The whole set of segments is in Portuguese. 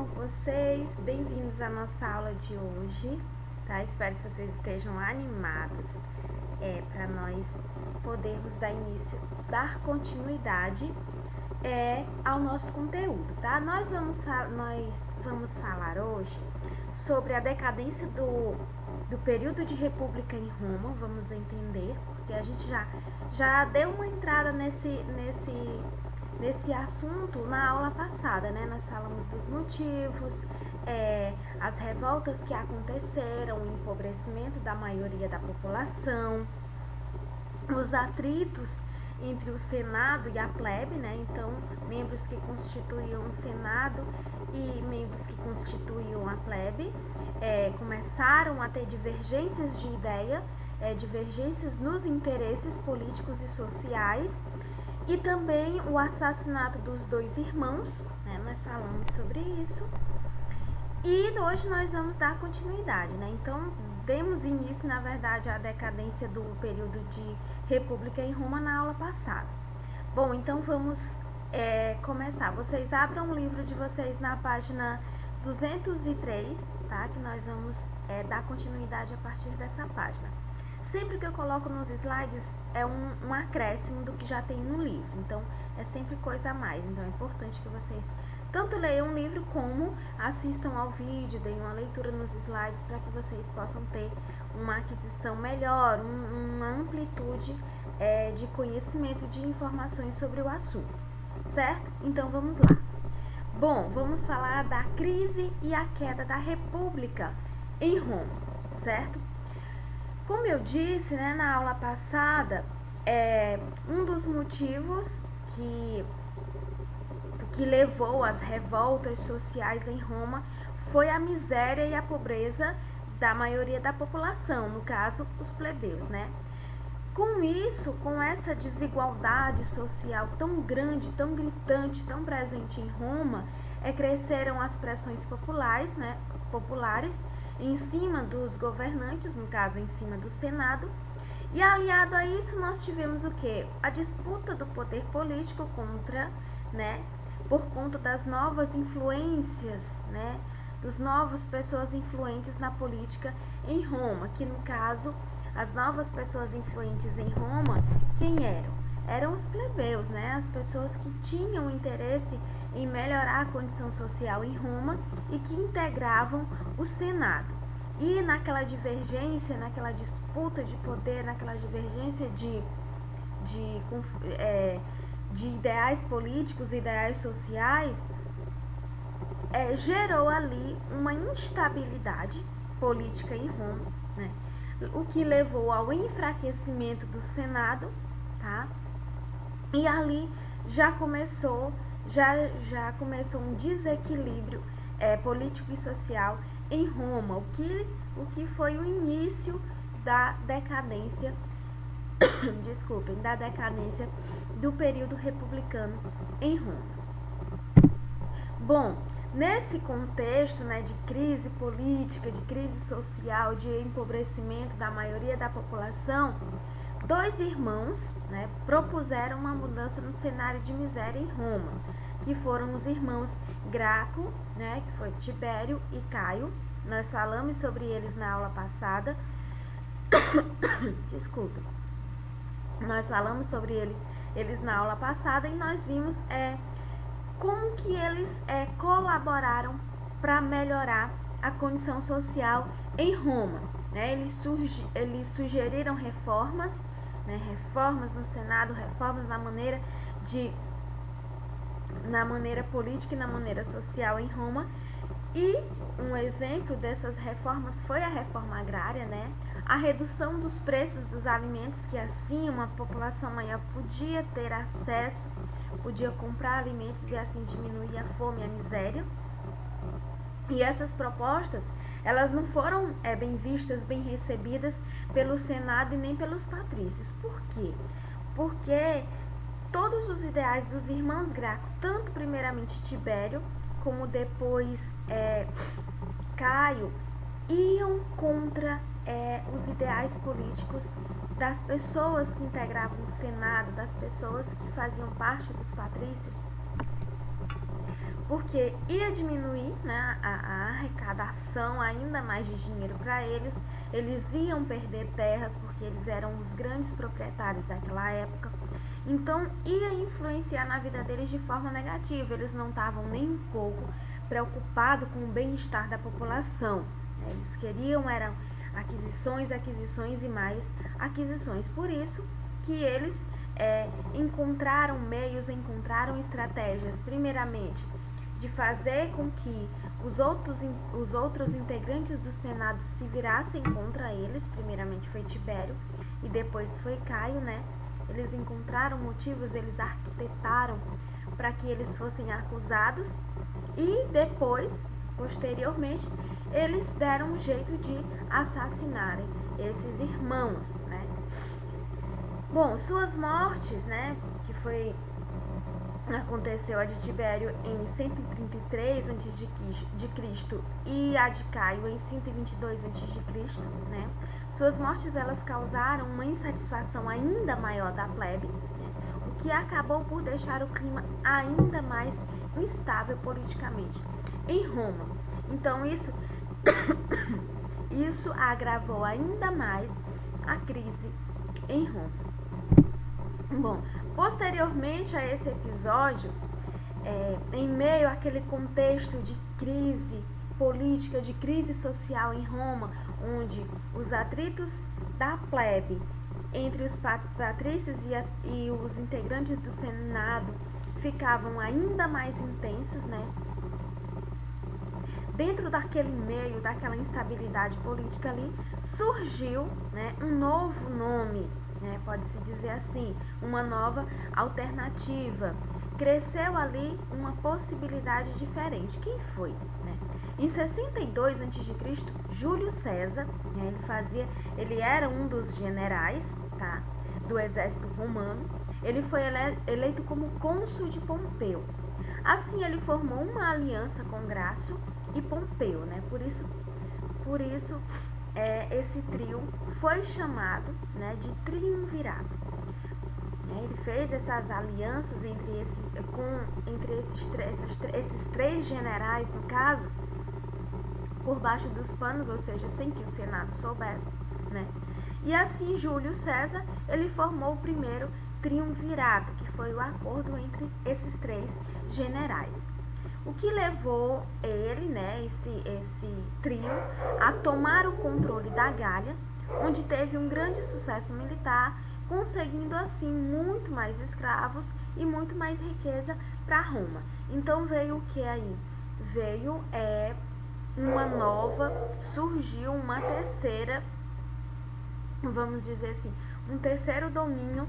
bom com vocês? Bem-vindos à nossa aula de hoje, tá? Espero que vocês estejam animados para nós podermos dar continuidade ao nosso conteúdo, tá? Nós vamos falar hoje sobre a decadência do período de república em Roma. Vamos entender, porque a gente já deu uma entrada nesse assunto na aula passada, né? Nós falamos dos motivos, as revoltas que aconteceram, o empobrecimento da maioria da população, os atritos entre o Senado e a plebe, né? Então, membros que constituíam o Senado e membros que constituíam a plebe começaram a ter divergências de ideia, divergências nos interesses políticos e sociais, e também o assassinato dos dois irmãos, né? Nós falamos sobre isso. E hoje nós vamos dar continuidade, né? Então, demos início, na verdade, à decadência do período de república em Roma na aula passada. Bom, então vamos começar. Vocês abram o livro de vocês na página 203, tá? Que nós vamos dar continuidade a partir dessa página. Sempre que eu coloco nos slides é um acréscimo do que já tem no livro, então é sempre coisa a mais. Então é importante que vocês tanto leiam o livro como assistam ao vídeo, deem uma leitura nos slides para que vocês possam ter uma aquisição melhor, uma amplitude de conhecimento, de informações sobre o assunto, certo? Então vamos lá. Bom, vamos falar da crise e a queda da República em Roma, certo? Como eu disse, né, na aula passada, um dos motivos que levou às revoltas sociais em Roma foi a miséria e a pobreza da maioria da população, no caso, os plebeus, né? Com isso, com essa desigualdade social tão grande, tão gritante, tão presente em Roma, cresceram as pressões populares, né, em cima dos governantes, no caso, em cima do Senado. E aliado a isso, nós tivemos o quê? A disputa do poder político por conta das novas influências, né? Dos novas pessoas influentes na política em Roma, que no caso, as novas pessoas influentes em Roma, quem eram? Eram os plebeus, né? As pessoas que tinham interesse em melhorar a condição social em Roma e que integravam o Senado. E naquela divergência, naquela disputa de poder, naquela divergência de ideais políticos e ideais sociais, gerou ali uma instabilidade política em Roma, né? O que levou ao enfraquecimento do Senado, tá? E ali já começou um desequilíbrio político e social em Roma, o que foi o início da decadência, da decadência do período republicano em Roma. Bom, nesse contexto, né, de crise política, de crise social, de empobrecimento da maioria da população, dois irmãos, né, propuseram uma mudança no cenário de miséria em Roma, que foram os irmãos Graco, né, que foi Tibério e Caio. Nós falamos sobre eles na aula passada. Desculpa. Nós falamos sobre eles na aula passada e nós vimos como que eles colaboraram para melhorar a condição social em Roma, né? Eles sugeriram reformas, né? Reformas no Senado, reformas na maneira política e na maneira social em Roma. E um exemplo dessas reformas foi a reforma agrária, né? A redução dos preços dos alimentos, que assim uma população maior podia ter acesso, podia comprar alimentos e assim diminuir a fome e a miséria. E essas propostas, elas não foram bem vistas, bem recebidas pelo Senado e nem pelos patrícios. Por quê? Porque todos os ideais dos irmãos Graco, tanto primeiramente Tibério, como depois Caio, iam contra os ideais políticos das pessoas que integravam o Senado, das pessoas que faziam parte dos patrícios. porque ia diminuir, né, a arrecadação ainda mais de dinheiro para eles iam perder terras porque eles eram os grandes proprietários daquela época, então ia influenciar na vida deles de forma negativa, eles não estavam nem um pouco preocupados com o bem-estar da população, eles queriam eram aquisições e mais aquisições, por isso que eles encontraram meios, encontraram estratégias, primeiramente, de fazer com que os outros integrantes do Senado se virassem contra eles, primeiramente foi Tibério e depois foi Caio, né? Eles encontraram motivos, eles arquitetaram para que eles fossem acusados e depois, posteriormente, eles deram um jeito de assassinarem esses irmãos, né? Bom, suas mortes, né, aconteceu a de Tibério em 133 a.C. e a de Caio em 122 a.C., né? Suas mortes elas causaram uma insatisfação ainda maior da plebe, né? O que acabou por deixar o clima ainda mais instável politicamente em Roma. Então isso agravou ainda mais a crise em Roma. Bom, posteriormente a esse episódio, em meio àquele contexto de crise política, de crise social em Roma, onde os atritos da plebe entre os patrícios e os integrantes do Senado ficavam ainda mais intensos, né? Dentro daquele meio, daquela instabilidade política ali, surgiu, né, um novo nome, pode-se dizer assim, uma nova alternativa. Cresceu ali uma possibilidade diferente. Quem foi? Né? Em 62 a.C., Júlio César, ele era um dos generais, tá, do exército romano. Ele foi eleito como cônsul de Pompeu. Assim, ele formou uma aliança com Grácio e Pompeu, né? Por isso esse trio foi chamado, né, de triunvirato. Ele fez essas alianças entre esses três generais, no caso, por baixo dos panos, ou seja, sem que o Senado soubesse, né? E assim Júlio César, ele formou o primeiro triunvirato, que foi o acordo entre esses três generais. O que levou ele, né, esse trio, a tomar o controle da Gália, onde teve um grande sucesso militar, conseguindo assim muito mais escravos e muito mais riqueza para Roma. Então veio o que aí? Veio surgiu uma terceira, vamos dizer assim, um terceiro domínio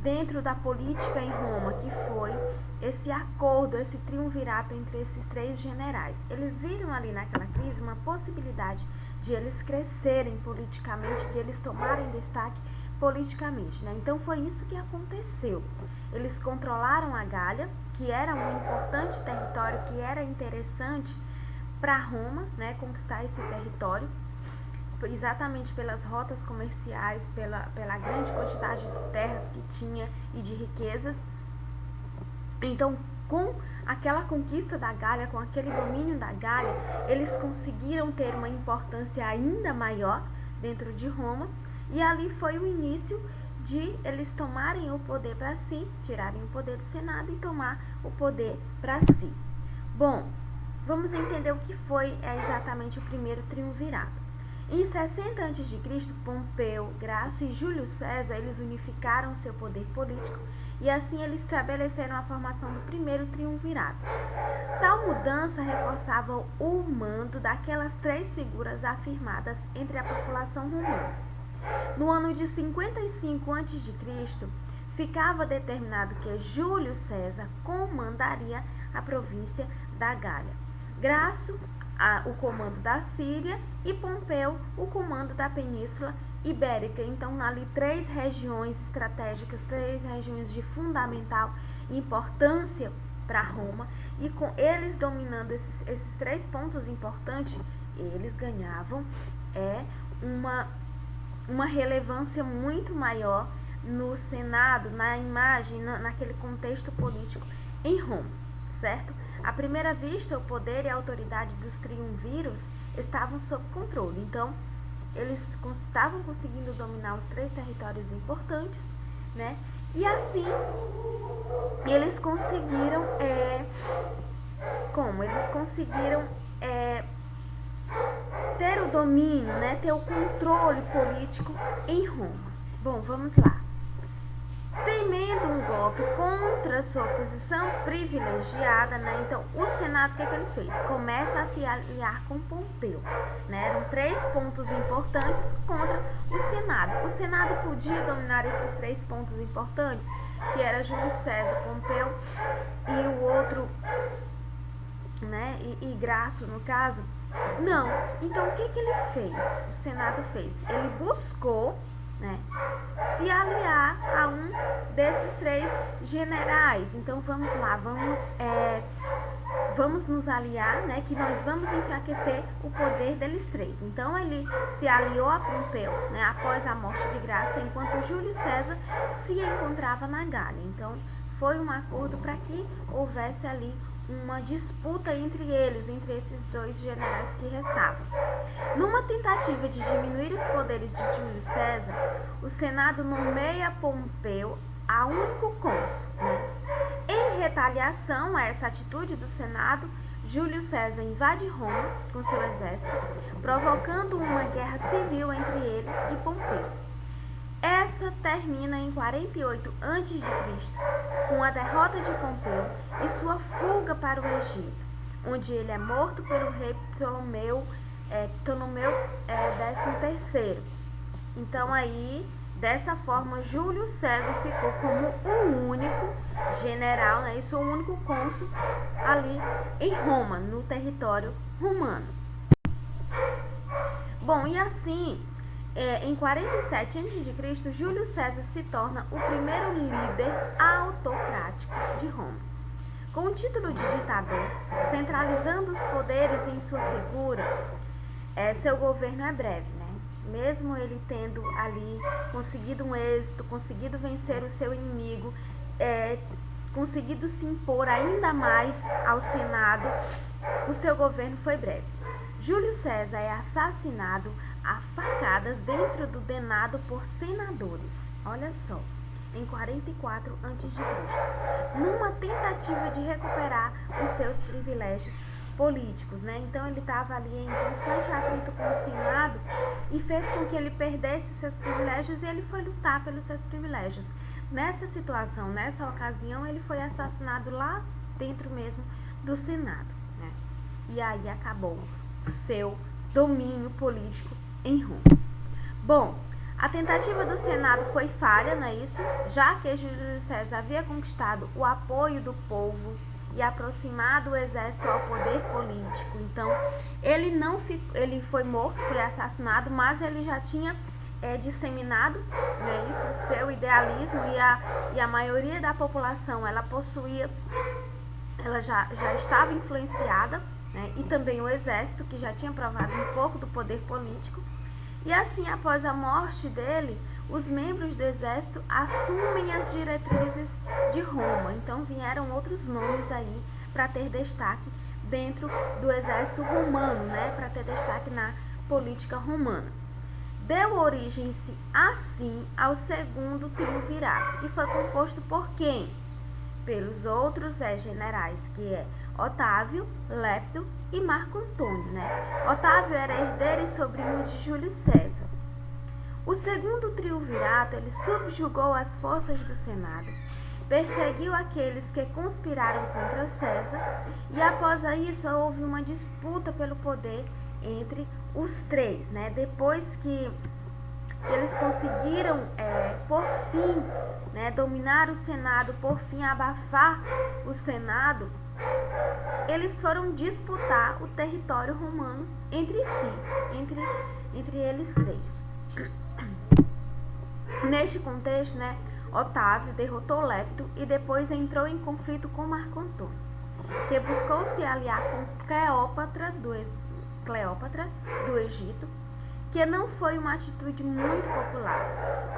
dentro da política em Roma, que foi esse acordo, esse triunvirato entre esses três generais. Eles viram ali naquela crise uma possibilidade de eles crescerem politicamente, de eles tomarem destaque politicamente, né? Então foi isso que aconteceu. Eles controlaram a Gália, que era um importante território, que era interessante para Roma, né, conquistar esse território, exatamente pelas rotas comerciais, pela grande quantidade de terras que tinha e de riquezas. Então, com aquela conquista da Gália, com aquele domínio da Gália, eles conseguiram ter uma importância ainda maior dentro de Roma, e ali foi o início de eles tomarem o poder para si, tirarem o poder do Senado e tomar o poder para si. Bom, vamos entender o que foi exatamente o primeiro triunvirato. Em 60 a.C., Pompeu, Grácio e Júlio César, eles unificaram seu poder político e assim eles estabeleceram a formação do primeiro triunvirato. Tal mudança reforçava o mando daquelas três figuras afirmadas entre a população romana. No ano de 55 a.C., ficava determinado que Júlio César comandaria a província da Gália, Grácio o comando da Síria e Pompeu o comando da Península Ibérica. Então, ali três regiões estratégicas, três regiões de fundamental importância para Roma, e com eles dominando esses três pontos importantes, eles ganhavam uma relevância muito maior no Senado, na imagem, naquele contexto político em Roma, certo? À primeira vista, o poder e a autoridade dos triunviros estavam sob controle, então eles estavam conseguindo dominar os 3 territórios importantes, né? E assim eles conseguiram ter o domínio, né? Ter o controle político em Roma. Bom, vamos lá. Temendo um golpe contra sua posição privilegiada, né? Então, o Senado, o que ele fez? Começa a se aliar com Pompeu, né? Eram 3 pontos importantes contra o Senado. O Senado podia dominar esses 3 pontos importantes, que era Júlio César, Pompeu e o outro, né? E Grácio, no caso. Não. Então, o que ele fez? O Senado fez? Ele buscou, né, se aliar a um desses 3 generais. Então vamos lá, vamos nos aliar, né, que nós vamos enfraquecer o poder deles 3. Então ele se aliou a Pompeu, né, após a morte de Grácio, enquanto Júlio César se encontrava na Gália. Então foi um acordo para que houvesse ali uma disputa entre eles, entre esses 2 generais que restavam. Numa tentativa de diminuir os poderes de Júlio César, o Senado nomeia Pompeu a único cônsul, né? Em retaliação a essa atitude do Senado, Júlio César invade Roma com seu exército, provocando uma guerra civil entre ele e Pompeu. Essa termina em 48 a.C., com a derrota de Pompeu e sua fuga para o Egito, onde ele é morto pelo rei Ptolomeu XIII. Então aí, dessa forma, Júlio César ficou como um único general, né, e seu único cônsul ali em Roma, no território romano. Bom, e assim, em 47 a.C., Júlio César se torna o primeiro líder autocrático de Roma. Com o título de ditador, centralizando os poderes em sua figura, seu governo é breve, né? Mesmo ele tendo ali conseguido um êxito, conseguido vencer o seu inimigo, conseguido se impor ainda mais ao Senado, o seu governo foi breve. Júlio César é assassinado a facadas dentro do Denado por senadores. Olha só, em 44 a.C., numa tentativa de recuperar os seus privilégios políticos, né? Então ele estava ali em constante atrito com o Senado e fez com que ele perdesse os seus privilégios e ele foi lutar pelos seus privilégios. Nessa situação, nessa ocasião, ele foi assassinado lá dentro mesmo do Senado, né? E aí acabou o seu domínio político em Roma. Bom, a tentativa do Senado foi falha, não é isso? Já que Júlio César havia conquistado o apoio do povo e aproximado o exército ao poder político. Então, ele foi morto, foi assassinado, mas ele já tinha disseminado, não é isso? O seu idealismo e a maioria da população, ela já estava influenciada, né? E também o exército, que já tinha provado um pouco do poder político. E assim, após a morte dele, os membros do exército assumem as diretrizes de Roma. Então vieram outros nomes aí para ter destaque dentro do exército romano, né? Para ter destaque na política romana. Deu origem assim ao segundo triunvirato, que foi composto por quem? Pelos outros generais, que é Otávio, Lepto e Marco Antônio, né? Otávio era herdeiro e sobrinho de Júlio César. O segundo triunvirato, ele subjugou as forças do Senado, perseguiu aqueles que conspiraram contra César e após isso houve uma disputa pelo poder entre os 3, né? Depois que eles conseguiram, por fim, né, dominar o Senado, por fim abafar o Senado, eles foram disputar o território romano entre si, entre eles 3. Neste contexto, né, Otávio derrotou Lepto e depois entrou em conflito com Marco Antônio, que buscou se aliar com Cleópatra do Egito que não foi uma atitude muito popular.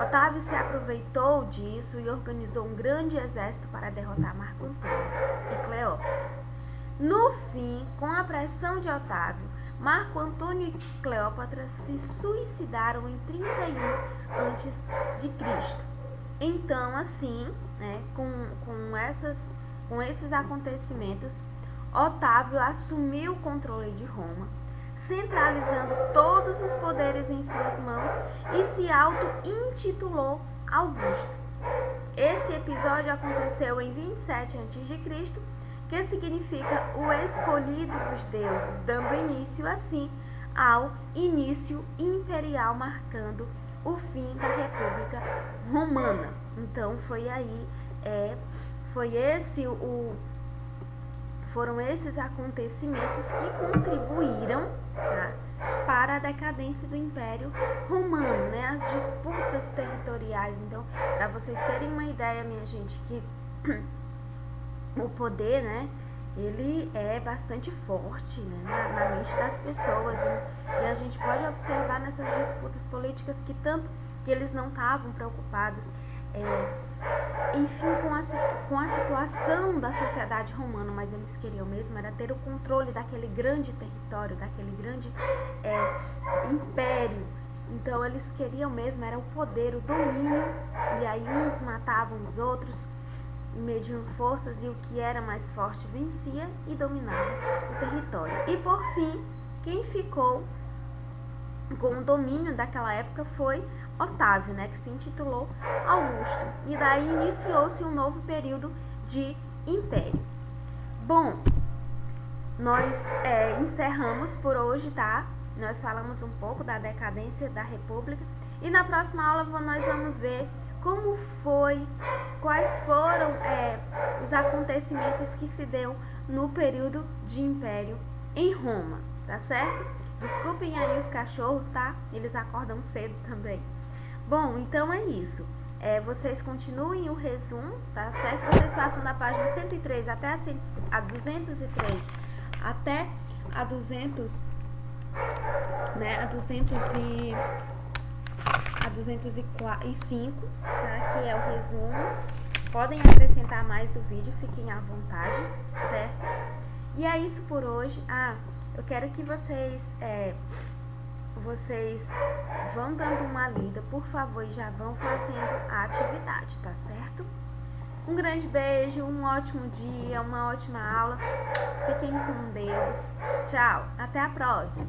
Otávio se aproveitou disso e organizou um grande exército para derrotar Marco Antônio e Cleópatra. No fim, com a pressão de Otávio, Marco Antônio e Cleópatra se suicidaram em 31 a.C. Então, assim, né, com esses acontecimentos, Otávio assumiu o controle de Roma, centralizando todos os poderes em suas mãos e se auto-intitulou Augusto. Esse episódio aconteceu em 27 a.C., que significa o escolhido dos deuses, dando início, assim, ao início imperial, marcando o fim da República Romana. Então, foram esses acontecimentos que contribuíram, tá, para a decadência do Império Romano, né? As disputas territoriais. Então, para vocês terem uma ideia, minha gente, que o poder, né, ele é bastante forte, né, na mente das pessoas, né? E a gente pode observar nessas disputas políticas que eles não estavam preocupados, enfim, com a situação da sociedade romana, mas eles queriam mesmo era ter o controle daquele grande território, daquele grande império. Então eles queriam mesmo era o poder, o domínio, e aí uns matavam os outros, mediam forças, e o que era mais forte vencia e dominava o território. E por fim, quem ficou com o domínio daquela época foi Otávio, né, que se intitulou Augusto. E daí iniciou-se um novo período de império. Bom, nós encerramos por hoje, tá? Nós falamos um pouco da decadência da República, e na próxima aula nós vamos ver quais foram os acontecimentos que se deu no período de império em Roma, tá certo? Desculpem aí os cachorros, tá? Eles acordam cedo também. Bom, então é isso. Vocês continuem o resumo, tá certo? Vocês façam da página 103 até a 203, até a 200, né? A 205, tá? Que é o resumo. Podem acrescentar mais do vídeo, fiquem à vontade, certo? E é isso por hoje. Eu quero que vocês vão dando uma lida, por favor, e já vão fazendo a atividade, tá certo? Um grande beijo, um ótimo dia, uma ótima aula. Fiquem com Deus. Tchau, até a próxima.